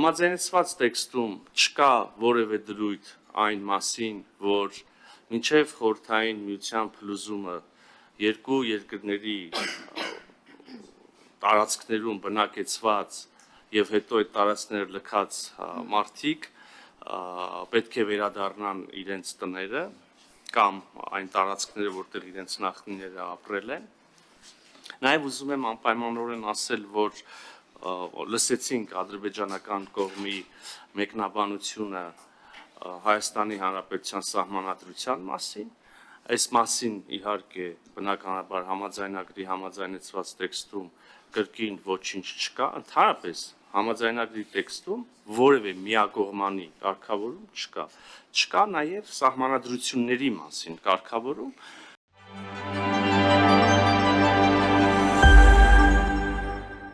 Համաձայնեցված տեքստում չկա որևէ դրույթ այն մասին, որ մինչև խորհրդային միության փլուզումը երկու երկրների տարածքներում բնակեցված եւ հետո այդ տարածքները լքած մարդիկ պետք է վերադառնան իրենց տները կամ այն տարածքները, որտեղ իրենց նախնիները ապրել են։ Նաեւ ուզում եմ անպայմանորեն ասել, որ լսեցինք ադրբեջանական կողմի մեկնաբանությունը Հայաստանի Հանրապետության սահմանադրության մասին։ Այս մասին իհարկե բնականաբար համաձայնագրի համաձայնեցված տեքստում կրկին ոչինչ չկա, ընդհանրապես համաձայնագրի տեքստում որևէ միակողմանի կարգավորում չկա։ Չկա նաև սահմանադրությունների մասին կարգավորում,